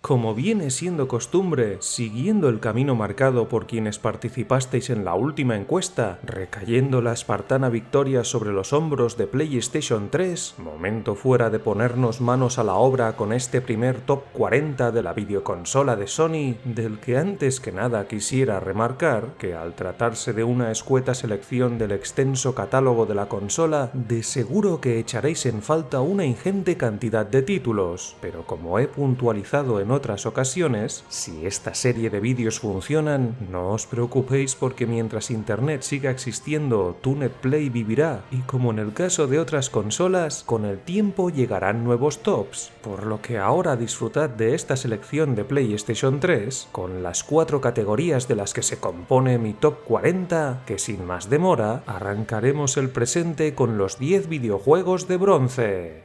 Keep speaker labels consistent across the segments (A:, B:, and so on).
A: Como viene siendo costumbre, siguiendo el camino marcado por quienes participasteis en la última encuesta, recayendo la espartana victoria sobre los hombros de PlayStation 3, momento fuera de ponernos manos a la obra con este primer top 40 de la videoconsola de Sony, del que antes que nada quisiera remarcar que al tratarse de una escueta selección del extenso catálogo de la consola, de seguro que echaréis en falta una ingente cantidad de títulos, pero como he puntualizado en otras ocasiones, si esta serie de vídeos funcionan, no os preocupéis porque mientras internet siga existiendo, TUNED Play vivirá, y como en el caso de otras consolas, con el tiempo llegarán nuevos tops, por lo que ahora disfrutad de esta selección de PlayStation 3, con las 4 categorías de las que se compone mi top 40, que sin más demora, arrancaremos el presente con los 10 videojuegos de bronce.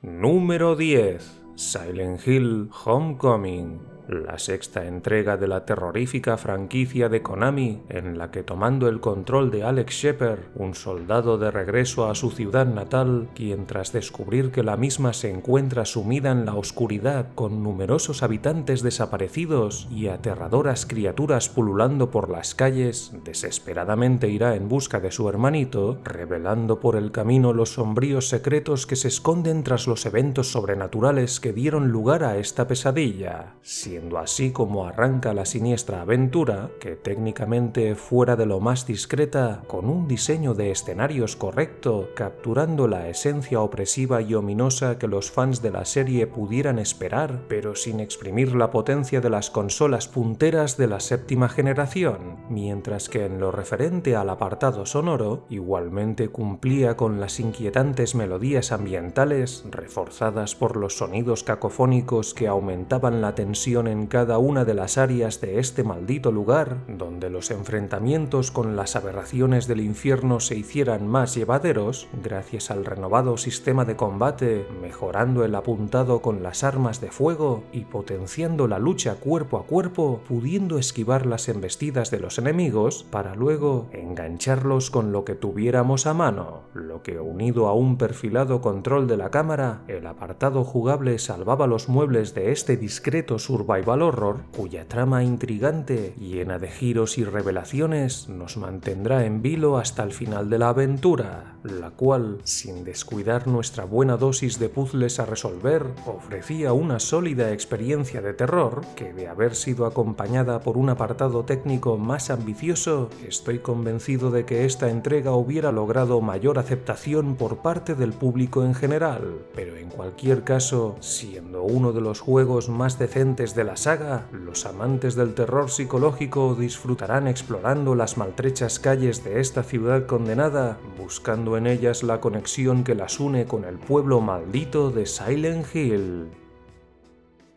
A: Número 10. Silent Hill Homecoming, la sexta entrega de la terrorífica franquicia de Konami, en la que tomando el control de Alex Shepard, un soldado de regreso a su ciudad natal, quien tras descubrir que la misma se encuentra sumida en la oscuridad con numerosos habitantes desaparecidos y aterradoras criaturas pululando por las calles, desesperadamente irá en busca de su hermanito, revelando por el camino los sombríos secretos que se esconden tras los eventos sobrenaturales que dieron lugar a esta pesadilla, siendo así como arranca la siniestra aventura, que técnicamente fuera de lo más discreta, con un diseño de escenarios correcto, capturando la esencia opresiva y ominosa que los fans de la serie pudieran esperar, pero sin exprimir la potencia de las consolas punteras de la séptima generación, mientras que en lo referente al apartado sonoro, igualmente cumplía con las inquietantes melodías ambientales, reforzadas por los sonidos cacofónicos que aumentaban la tensión en cada una de las áreas de este maldito lugar, donde los enfrentamientos con las aberraciones del infierno se hicieran más llevaderos, gracias al renovado sistema de combate, mejorando el apuntado con las armas de fuego y potenciando la lucha cuerpo a cuerpo, pudiendo esquivar las embestidas de los enemigos para luego engancharlos con lo que tuviéramos a mano, lo que unido a un perfilado control de la cámara, el apartado jugable salvaba los muebles de este discreto survival horror, cuya trama intrigante, llena de giros y revelaciones, nos mantendrá en vilo hasta el final de la aventura, la cual, sin descuidar nuestra buena dosis de puzzles a resolver, ofrecía una sólida experiencia de terror que, de haber sido acompañada por un apartado técnico más ambicioso, estoy convencido de que esta entrega hubiera logrado mayor aceptación por parte del público en general, pero en cualquier caso, siendo uno de los juegos más decentes de la saga, los amantes del terror psicológico disfrutarán explorando las maltrechas calles de esta ciudad condenada, buscando en ellas la conexión que las une con el pueblo maldito de Silent Hill.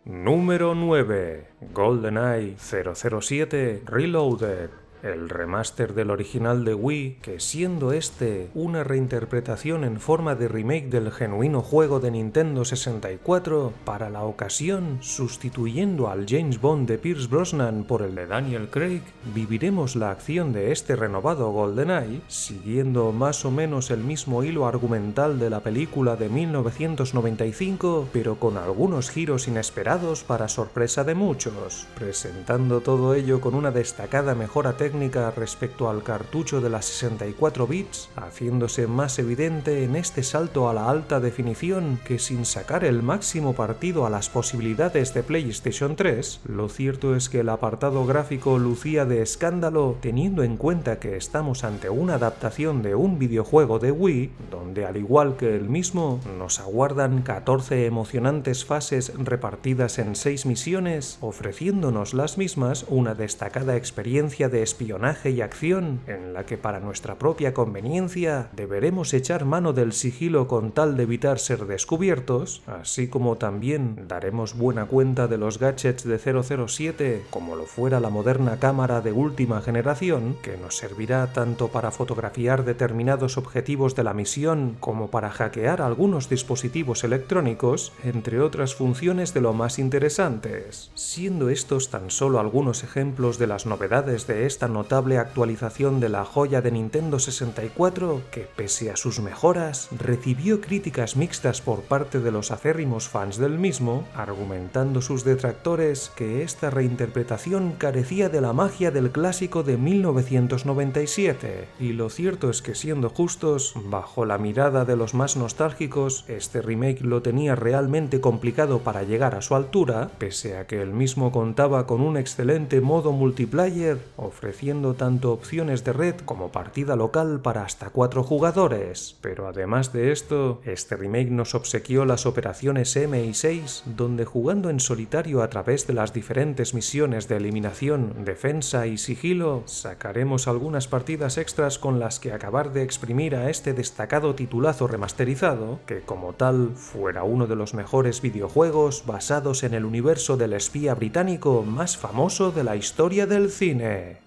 A: Número 9. GoldenEye 007 Reloaded, el remaster del original de Wii, que siendo este una reinterpretación en forma de remake del genuino juego de Nintendo 64, para la ocasión sustituyendo al James Bond de Pierce Brosnan por el de Daniel Craig, viviremos la acción de este renovado GoldenEye, siguiendo más o menos el mismo hilo argumental de la película de 1995, pero con algunos giros inesperados para sorpresa de muchos, presentando todo ello con una destacada mejora técnica respecto al cartucho de las 64 bits, haciéndose más evidente en este salto a la alta definición que, sin sacar el máximo partido a las posibilidades de PlayStation 3, lo cierto es que el apartado gráfico lucía de escándalo, teniendo en cuenta que estamos ante una adaptación de un videojuego de Wii, donde al igual que el mismo, nos aguardan 14 emocionantes fases repartidas en 6 misiones, ofreciéndonos las mismas una destacada experiencia de espionaje y acción, en la que para nuestra propia conveniencia deberemos echar mano del sigilo con tal de evitar ser descubiertos, así como también daremos buena cuenta de los gadgets de 007, como lo fuera la moderna cámara de última generación, que nos servirá tanto para fotografiar determinados objetivos de la misión One como para hackear algunos dispositivos electrónicos, entre otras funciones de lo más interesantes, siendo estos tan solo algunos ejemplos de las novedades de esta notable actualización de la joya de Nintendo 64 que, pese a sus mejoras, recibió críticas mixtas por parte de los acérrimos fans del mismo, argumentando sus detractores que esta reinterpretación carecía de la magia del clásico de 1997, y lo cierto es que, siendo justos, bajo la mirada de los más nostálgicos, este remake lo tenía realmente complicado para llegar a su altura, pese a que el mismo contaba con un excelente modo multiplayer, ofreciendo tanto opciones de red como partida local para hasta 4 jugadores. Pero además de esto, este remake nos obsequió las operaciones M y 6, donde jugando en solitario a través de las diferentes misiones de eliminación, defensa y sigilo, sacaremos algunas partidas extras con las que acabar de exprimir a este destacado titulazo remasterizado, que como tal fuera uno de los mejores videojuegos basados en el universo del espía británico más famoso de la historia del cine.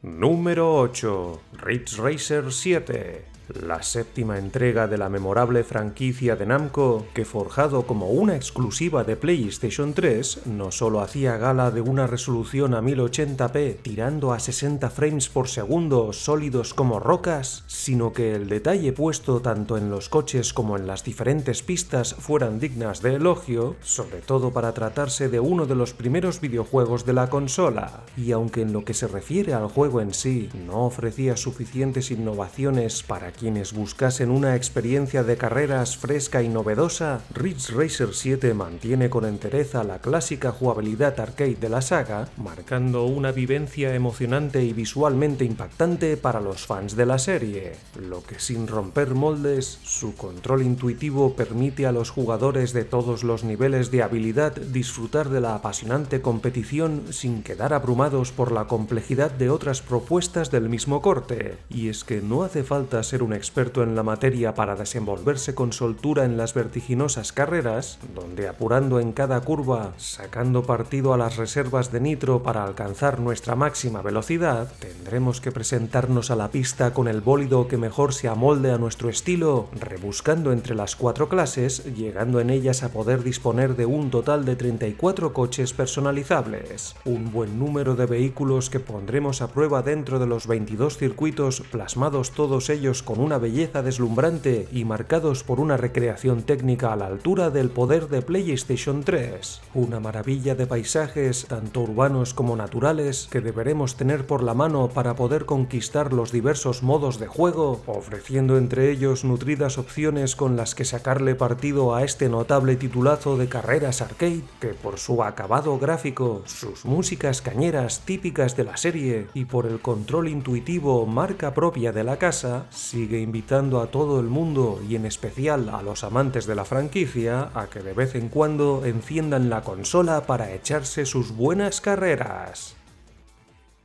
A: Número 8. Ridge Racer 7. La séptima entrega de la memorable franquicia de Namco, que forjado como una exclusiva de PlayStation 3, no solo hacía gala de una resolución a 1080p tirando a 60 frames por segundo sólidos como rocas, sino que el detalle puesto tanto en los coches como en las diferentes pistas fueran dignas de elogio, sobre todo para tratarse de uno de los primeros videojuegos de la consola. Y aunque en lo que se refiere al juego en sí no ofrecía suficientes innovaciones para quienes buscasen una experiencia de carreras fresca y novedosa, Ridge Racer 7 mantiene con entereza la clásica jugabilidad arcade de la saga, marcando una vivencia emocionante y visualmente impactante para los fans de la serie, lo que sin romper moldes, su control intuitivo permite a los jugadores de todos los niveles de habilidad disfrutar de la apasionante competición sin quedar abrumados por la complejidad de otras propuestas del mismo corte. Y es que no hace falta ser un experto en la materia para desenvolverse con soltura en las vertiginosas carreras, donde apurando en cada curva, sacando partido a las reservas de nitro para alcanzar nuestra máxima velocidad, tendremos que presentarnos a la pista con el bólido que mejor se amolde a nuestro estilo, rebuscando entre las 4 clases, llegando en ellas a poder disponer de un total de 34 coches personalizables, un buen número de vehículos que pondremos a prueba dentro de los 22 circuitos, plasmados todos ellos con una belleza deslumbrante y marcados por una recreación técnica a la altura del poder de PlayStation 3. Una maravilla de paisajes, tanto urbanos como naturales, que deberemos tener por la mano para poder conquistar los diversos modos de juego, ofreciendo entre ellos nutridas opciones con las que sacarle partido a este notable titulazo de carreras arcade, que por su acabado gráfico, sus músicas cañeras típicas de la serie y por el control intuitivo marca propia de la casa, sigue invitando a todo el mundo y en especial a los amantes de la franquicia a que de vez en cuando enciendan la consola para echarse sus buenas carreras.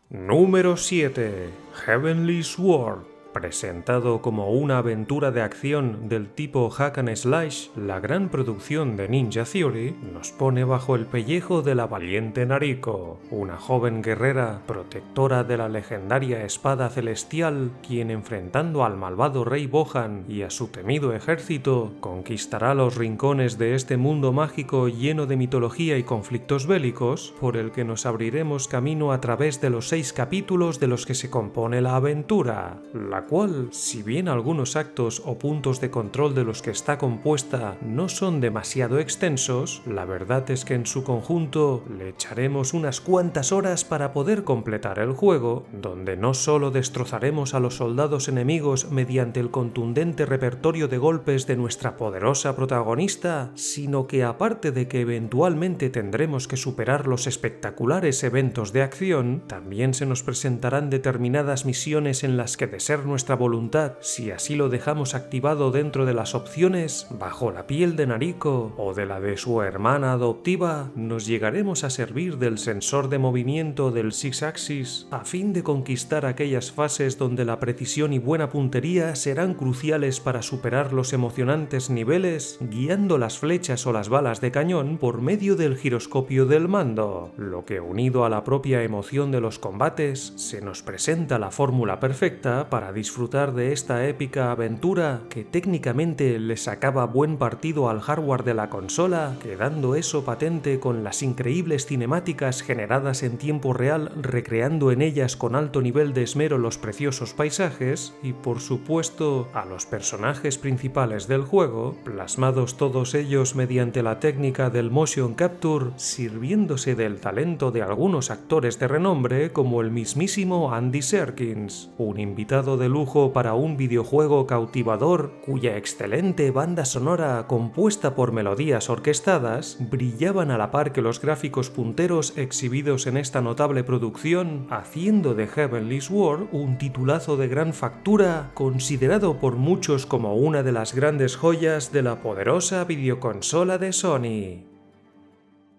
A: Número 7. Heavenly Sword. Presentado como una aventura de acción del tipo Hack and Slash, la gran producción de Ninja Theory nos pone bajo el pellejo de la valiente Nariko, una joven guerrera protectora de la legendaria espada celestial, quien enfrentando al malvado rey Bohan y a su temido ejército, conquistará los rincones de este mundo mágico lleno de mitología y conflictos bélicos, por el que nos abriremos camino a través de los 6 capítulos de los que se compone la aventura, la cual, si bien algunos actos o puntos de control de los que está compuesta no son demasiado extensos, la verdad es que en su conjunto le echaremos unas cuantas horas para poder completar el juego, donde no solo destrozaremos a los soldados enemigos mediante el contundente repertorio de golpes de nuestra poderosa protagonista, sino que aparte de que eventualmente tendremos que superar los espectaculares eventos de acción, también se nos presentarán determinadas misiones en las que, de ser nuestra voluntad, si así lo dejamos activado dentro de las opciones, bajo la piel de Nariko o de la de su hermana adoptiva, nos llegaremos a servir del sensor de movimiento del Six Axis a fin de conquistar aquellas fases donde la precisión y buena puntería serán cruciales para superar los emocionantes niveles, guiando las flechas o las balas de cañón por medio del giroscopio del mando, lo que, unido a la propia emoción de los combates, se nos presenta la fórmula perfecta para disfrutar de esta épica aventura que técnicamente le sacaba buen partido al hardware de la consola, quedando eso patente con las increíbles cinemáticas generadas en tiempo real, recreando en ellas con alto nivel de esmero los preciosos paisajes y, por supuesto, a los personajes principales del juego, plasmados todos ellos mediante la técnica del motion capture, sirviéndose del talento de algunos actores de renombre como el mismísimo Andy Serkins, un invitado de lujo para un videojuego cautivador cuya excelente banda sonora compuesta por melodías orquestadas brillaban a la par que los gráficos punteros exhibidos en esta notable producción, haciendo de Heavenly Sword un titulazo de gran factura, considerado por muchos como una de las grandes joyas de la poderosa videoconsola de Sony.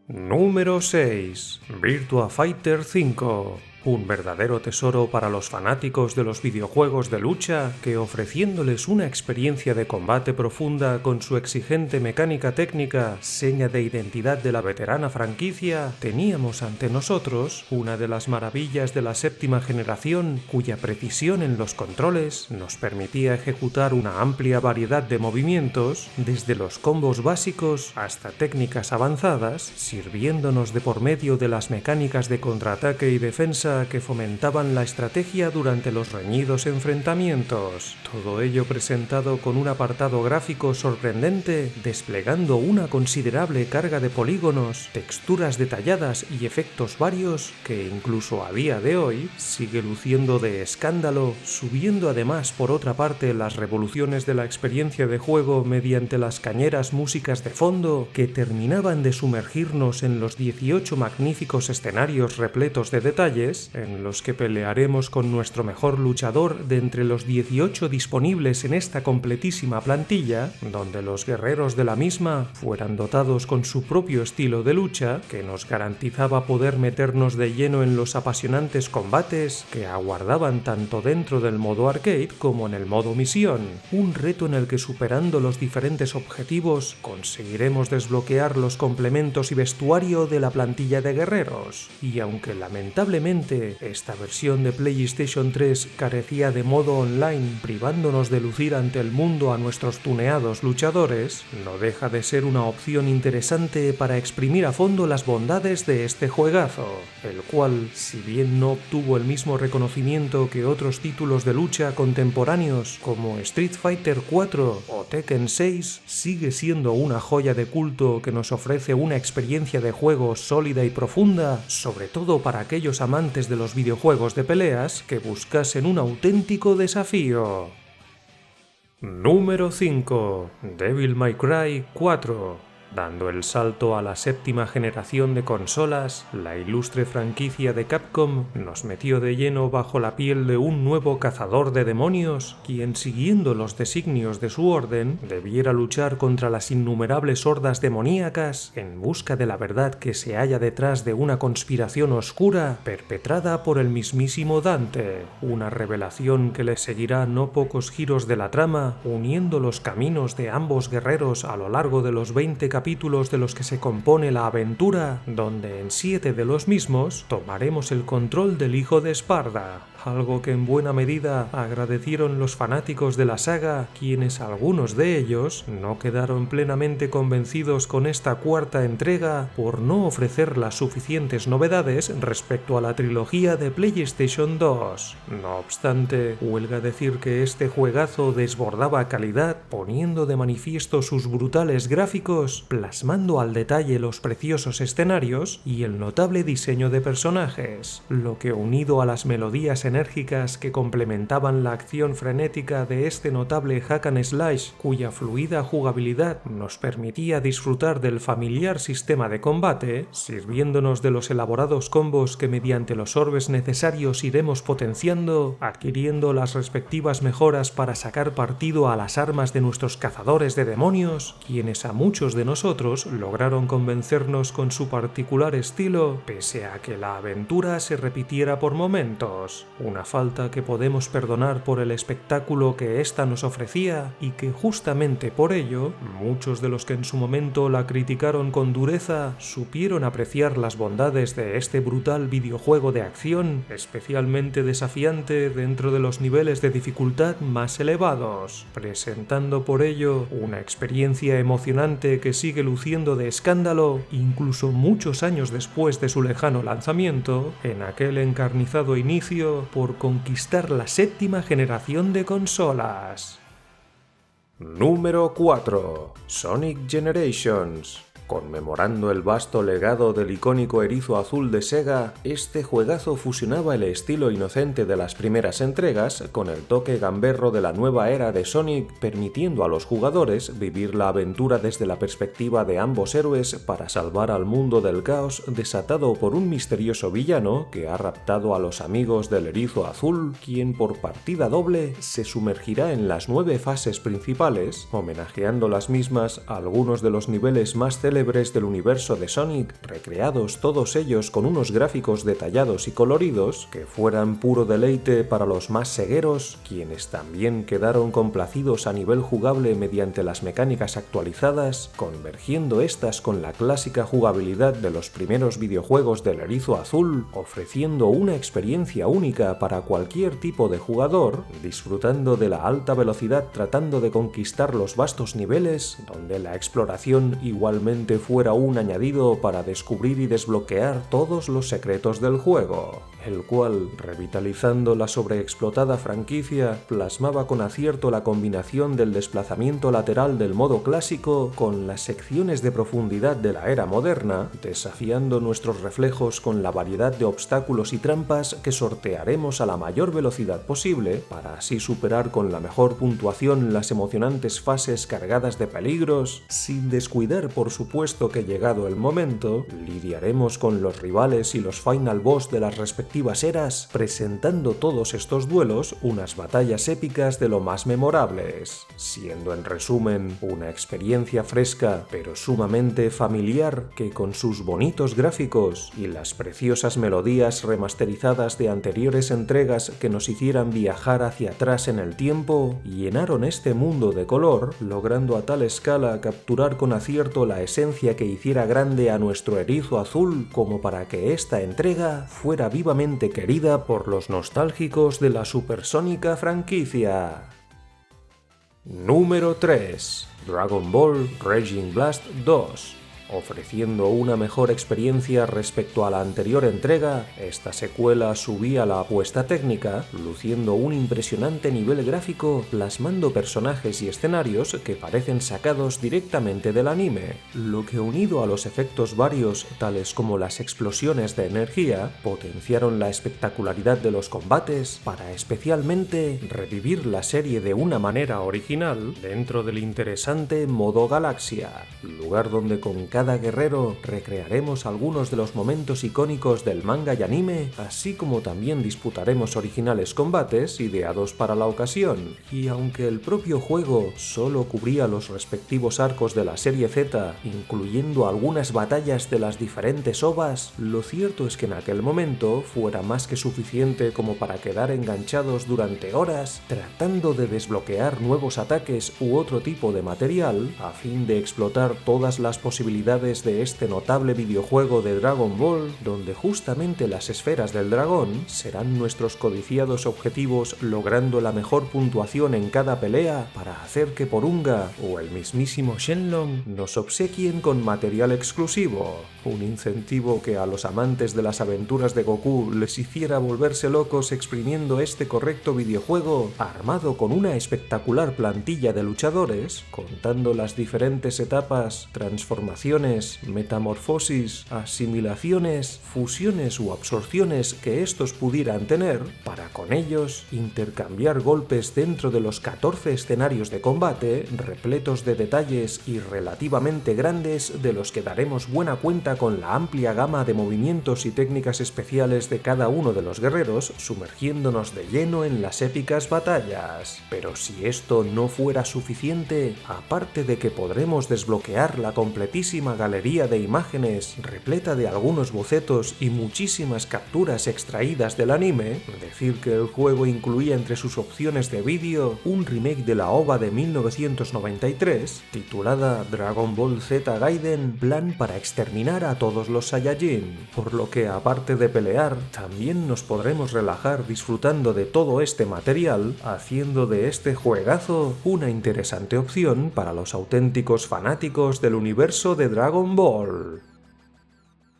A: Número 6. Virtua Fighter 5. Un verdadero tesoro para los fanáticos de los videojuegos de lucha que, ofreciéndoles una experiencia de combate profunda con su exigente mecánica técnica, seña de identidad de la veterana franquicia, teníamos ante nosotros una de las maravillas de la séptima generación cuya precisión en los controles nos permitía ejecutar una amplia variedad de movimientos, desde los combos básicos hasta técnicas avanzadas, sirviéndonos de por medio de las mecánicas de contraataque y defensa que fomentaban la estrategia durante los reñidos enfrentamientos. Todo ello presentado con un apartado gráfico sorprendente, desplegando una considerable carga de polígonos, texturas detalladas y efectos varios que incluso a día de hoy sigue luciendo de escándalo, subiendo además por otra parte las revoluciones de la experiencia de juego mediante las cañeras músicas de fondo que terminaban de sumergirnos en los 18 magníficos escenarios repletos de detalles en los que pelearemos con nuestro mejor luchador de entre los 18 disponibles en esta completísima plantilla, donde los guerreros de la misma fueran dotados con su propio estilo de lucha que nos garantizaba poder meternos de lleno en los apasionantes combates que aguardaban tanto dentro del modo arcade como en el modo misión, un reto en el que, superando los diferentes objetivos, conseguiremos desbloquear los complementos y vestuario de la plantilla de guerreros. Y aunque lamentablemente esta versión de PlayStation 3 carecía de modo online, privándonos de lucir ante el mundo a nuestros tuneados luchadores, no deja de ser una opción interesante para exprimir a fondo las bondades de este juegazo, el cual, si bien no obtuvo el mismo reconocimiento que otros títulos de lucha contemporáneos como Street Fighter 4 o Tekken 6, sigue siendo una joya de culto que nos ofrece una experiencia de juego sólida y profunda, sobre todo para aquellos amantes de los videojuegos de peleas que buscasen un auténtico desafío. Número 5. Devil May Cry 4. Dando el salto a la séptima generación de consolas, la ilustre franquicia de Capcom nos metió de lleno bajo la piel de un nuevo cazador de demonios, quien, siguiendo los designios de su orden, debiera luchar contra las innumerables hordas demoníacas en busca de la verdad que se halla detrás de una conspiración oscura perpetrada por el mismísimo Dante, una revelación que le seguirá no pocos giros de la trama, uniendo los caminos de ambos guerreros a lo largo de los 20 capítulos de los que se compone la aventura, donde en 7 de los mismos tomaremos el control del hijo de Esparda, algo que en buena medida agradecieron los fanáticos de la saga, quienes algunos de ellos no quedaron plenamente convencidos con esta cuarta entrega por no ofrecer las suficientes novedades respecto a la trilogía de PlayStation 2. No obstante, huelga decir que este juegazo desbordaba calidad, poniendo de manifiesto sus brutales gráficos, plasmando al detalle los preciosos escenarios y el notable diseño de personajes, lo que, unido a las melodías enérgicas que complementaban la acción frenética de este notable hack and slash, cuya fluida jugabilidad nos permitía disfrutar del familiar sistema de combate, sirviéndonos de los elaborados combos que mediante los orbes necesarios iremos potenciando, adquiriendo las respectivas mejoras para sacar partido a las armas de nuestros cazadores de demonios, quienes a muchos de nosotros nosotros lograron convencernos con su particular estilo, pese a que la aventura se repitiera por momentos, una falta que podemos perdonar por el espectáculo que ésta nos ofrecía y que justamente por ello, muchos de los que en su momento la criticaron con dureza supieron apreciar las bondades de este brutal videojuego de acción, especialmente desafiante dentro de los niveles de dificultad más elevados, presentando por ello una experiencia emocionante que sigue luciendo de escándalo incluso muchos años después de su lejano lanzamiento, en aquel encarnizado inicio por conquistar la 7ª generación de consolas. Número 4. Sonic Generations. Conmemorando el vasto legado del icónico erizo azul de Sega, este juegazo fusionaba el estilo inocente de las primeras entregas con el toque gamberro de la nueva era de Sonic, permitiendo a los jugadores vivir la aventura desde la perspectiva de ambos héroes para salvar al mundo del caos desatado por un misterioso villano que ha raptado a los amigos del erizo azul, quien por partida doble se sumergirá en las 9 fases principales, homenajeando las mismas a algunos de los niveles más célebres del universo de Sonic, recreados todos ellos con unos gráficos detallados y coloridos que fueran puro deleite para los más cegueros, quienes también quedaron complacidos a nivel jugable mediante las mecánicas actualizadas, convergiendo estas con la clásica jugabilidad de los primeros videojuegos del erizo azul, ofreciendo una experiencia única para cualquier tipo de jugador, disfrutando de la alta velocidad tratando de conquistar los vastos niveles, donde la exploración igualmente fuera un añadido para descubrir y desbloquear todos los secretos del juego, el cual, revitalizando la sobreexplotada franquicia, plasmaba con acierto la combinación del desplazamiento lateral del modo clásico con las secciones de profundidad de la era moderna, desafiando nuestros reflejos con la variedad de obstáculos y trampas que sortearemos a la mayor velocidad posible, para así superar con la mejor puntuación las emocionantes fases cargadas de peligros, sin descuidar por supuesto que llegado el momento, lidiaremos con los rivales y los final boss de las respectivas eras, presentando todos estos duelos unas batallas épicas de lo más memorables, siendo en resumen una experiencia fresca pero sumamente familiar que con sus bonitos gráficos y las preciosas melodías remasterizadas de anteriores entregas que nos hicieran viajar hacia atrás en el tiempo, llenaron este mundo de color, logrando a tal escala capturar con acierto la esencia que hiciera grande a nuestro erizo azul como para que esta entrega fuera vivamente querida por los nostálgicos de la supersónica franquicia. Número 3. Dragon Ball Raging Blast 2. Ofreciendo una mejor experiencia respecto a la anterior entrega, esta secuela subía la apuesta técnica, luciendo un impresionante nivel gráfico, plasmando personajes y escenarios que parecen sacados directamente del anime, lo que unido a los efectos varios, tales como las explosiones de energía, potenciaron la espectacularidad de los combates para especialmente revivir la serie de una manera original dentro del interesante modo Galaxia, lugar donde con cada guerrero recrearemos algunos de los momentos icónicos del manga y anime, así como también disputaremos originales combates ideados para la ocasión. Y aunque el propio juego solo cubría los respectivos arcos de la serie Z, incluyendo algunas batallas de las diferentes OVAs, lo cierto es que en aquel momento fuera más que suficiente como para quedar enganchados durante horas tratando de desbloquear nuevos ataques u otro tipo de material a fin de explotar todas las posibilidades de este notable videojuego de Dragon Ball, donde justamente las esferas del dragón serán nuestros codiciados objetivos, logrando la mejor puntuación en cada pelea para hacer que Porunga o el mismísimo Shenlong nos obsequien con material exclusivo, un incentivo que a los amantes de las aventuras de Goku les hiciera volverse locos exprimiendo este correcto videojuego armado con una espectacular plantilla de luchadores, contando las diferentes etapas, transformaciones transformaciones, metamorfosis, asimilaciones, fusiones u absorciones que estos pudieran tener, para con ellos intercambiar golpes dentro de los 14 escenarios de combate, repletos de detalles y relativamente grandes, de los que daremos buena cuenta con la amplia gama de movimientos y técnicas especiales de cada uno de los guerreros, sumergiéndonos de lleno en las épicas batallas. Pero si esto no fuera suficiente, aparte de que podremos desbloquear la completísima galería de imágenes repleta de algunos bocetos y muchísimas capturas extraídas del anime, decir que el juego incluía entre sus opciones de vídeo un remake de la OVA de 1993 titulada Dragon Ball Z Gaiden, plan para exterminar a todos los Saiyajin, por lo que aparte de pelear, también nos podremos relajar disfrutando de todo este material, haciendo de este juegazo una interesante opción para los auténticos fanáticos del universo de Dragon Ball.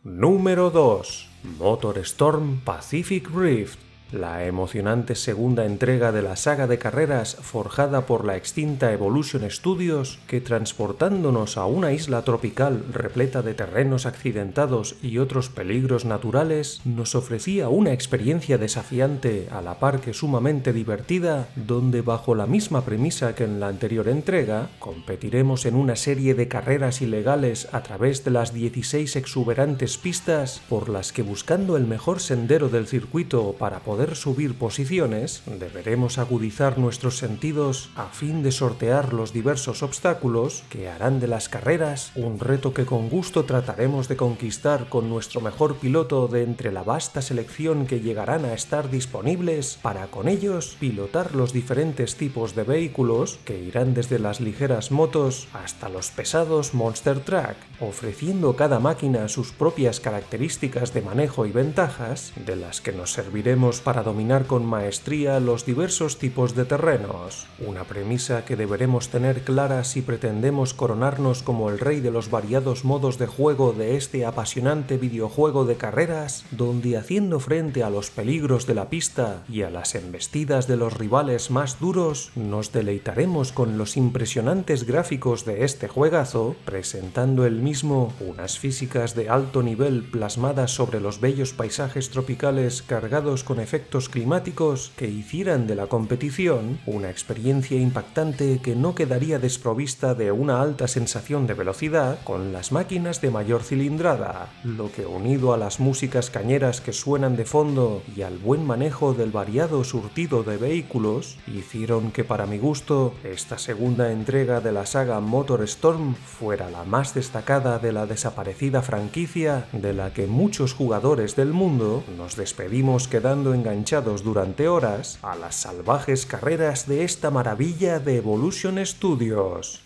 A: Número 2. MotorStorm Pacific Rift. La emocionante segunda entrega de la saga de carreras forjada por la extinta Evolution Studios, que transportándonos a una isla tropical repleta de terrenos accidentados y otros peligros naturales, nos ofrecía una experiencia desafiante a la par que sumamente divertida, donde bajo la misma premisa que en la anterior entrega, competiremos en una serie de carreras ilegales a través de las 16 exuberantes pistas por las que, buscando el mejor sendero del circuito para poder subir posiciones, deberemos agudizar nuestros sentidos a fin de sortear los diversos obstáculos que harán de las carreras un reto que con gusto trataremos de conquistar con nuestro mejor piloto de entre la vasta selección que llegarán a estar disponibles para con ellos pilotar los diferentes tipos de vehículos que irán desde las ligeras motos hasta los pesados Monster Truck, ofreciendo cada máquina sus propias características de manejo y ventajas, de las que nos serviremos para dominar con maestría los diversos tipos de terrenos. Una premisa que deberemos tener clara si pretendemos coronarnos como el rey de los variados modos de juego de este apasionante videojuego de carreras, donde haciendo frente a los peligros de la pista y a las embestidas de los rivales más duros, nos deleitaremos con los impresionantes gráficos de este juegazo, presentando el mismo unas físicas de alto nivel plasmadas sobre los bellos paisajes tropicales cargados con efectos climáticos que hicieran de la competición una experiencia impactante que no quedaría desprovista de una alta sensación de velocidad con las máquinas de mayor cilindrada, lo que, unido a las músicas cañeras que suenan de fondo y al buen manejo del variado surtido de vehículos, hicieron que, para mi gusto, esta segunda entrega de la saga MotorStorm fuera la más destacada de la desaparecida franquicia, de la que muchos jugadores del mundo nos despedimos quedando enganchados durante horas a las salvajes carreras de esta maravilla de Evolution Studios.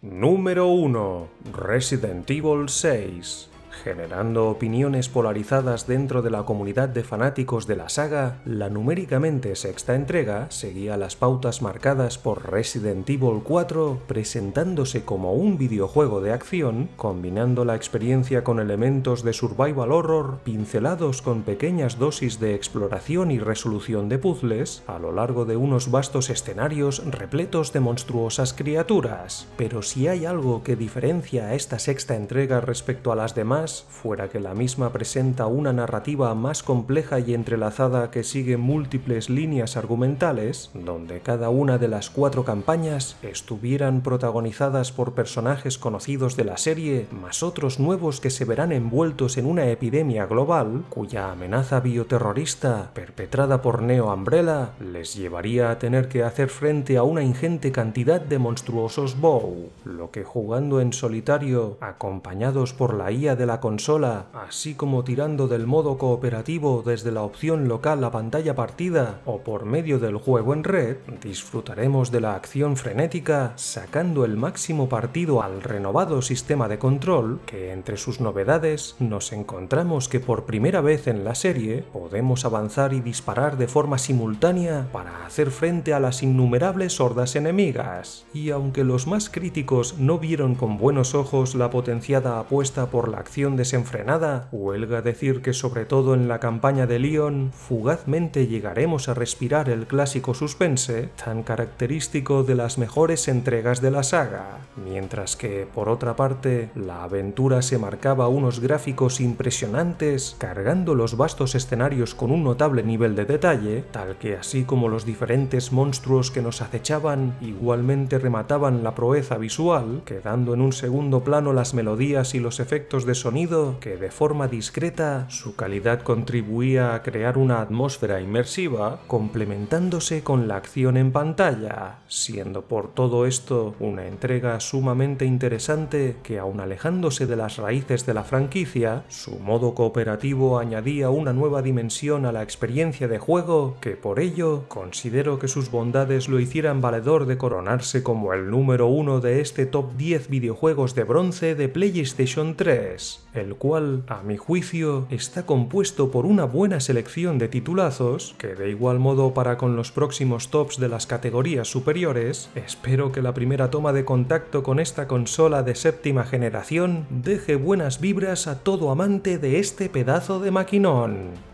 A: Número 1. Resident Evil 6. Generando opiniones polarizadas dentro de la comunidad de fanáticos de la saga, la numéricamente sexta entrega seguía las pautas marcadas por Resident Evil 4, presentándose como un videojuego de acción, combinando la experiencia con elementos de survival horror, pincelados con pequeñas dosis de exploración y resolución de puzzles, a lo largo de unos vastos escenarios repletos de monstruosas criaturas. Pero si hay algo que diferencia a esta sexta entrega respecto a las demás, fuera que la misma presenta una narrativa más compleja y entrelazada que sigue múltiples líneas argumentales, donde cada una de las 4 campañas estuvieran protagonizadas por personajes conocidos de la serie, más otros nuevos que se verán envueltos en una epidemia global, cuya amenaza bioterrorista, perpetrada por Neo Umbrella, les llevaría a tener que hacer frente a una ingente cantidad de monstruosos BOW, lo que, jugando en solitario, acompañados por la IA de la consola, así como tirando del modo cooperativo desde la opción local a pantalla partida o por medio del juego en red, disfrutaremos de la acción frenética, sacando el máximo partido al renovado sistema de control, que entre sus novedades nos encontramos que por primera vez en la serie podemos avanzar y disparar de forma simultánea para hacer frente a las innumerables hordas enemigas. Y aunque los más críticos no vieron con buenos ojos la potenciada apuesta por la acción acción desenfrenada, huelga decir que sobre todo en la campaña de Leon, fugazmente llegaremos a respirar el clásico suspense, tan característico de las mejores entregas de la saga, mientras que, por otra parte, la aventura se marcaba unos gráficos impresionantes, cargando los vastos escenarios con un notable nivel de detalle, tal que así como los diferentes monstruos que nos acechaban, igualmente remataban la proeza visual, quedando en un segundo plano las melodías y los efectos de sonido que, de forma discreta, su calidad contribuía a crear una atmósfera inmersiva, complementándose con la acción en pantalla, siendo por todo esto una entrega sumamente interesante que, aun alejándose de las raíces de la franquicia, su modo cooperativo añadía una nueva dimensión a la experiencia de juego que, por ello, considero que sus bondades lo hicieran valedor de coronarse como el número 1 de este top 10 videojuegos de bronce de PlayStation 3, el cual, a mi juicio, está compuesto por una buena selección de titulazos que, de igual modo para con los próximos tops de las categorías superiores, espero que la primera toma de contacto con esta consola de séptima generación deje buenas vibras a todo amante de este pedazo de maquinón.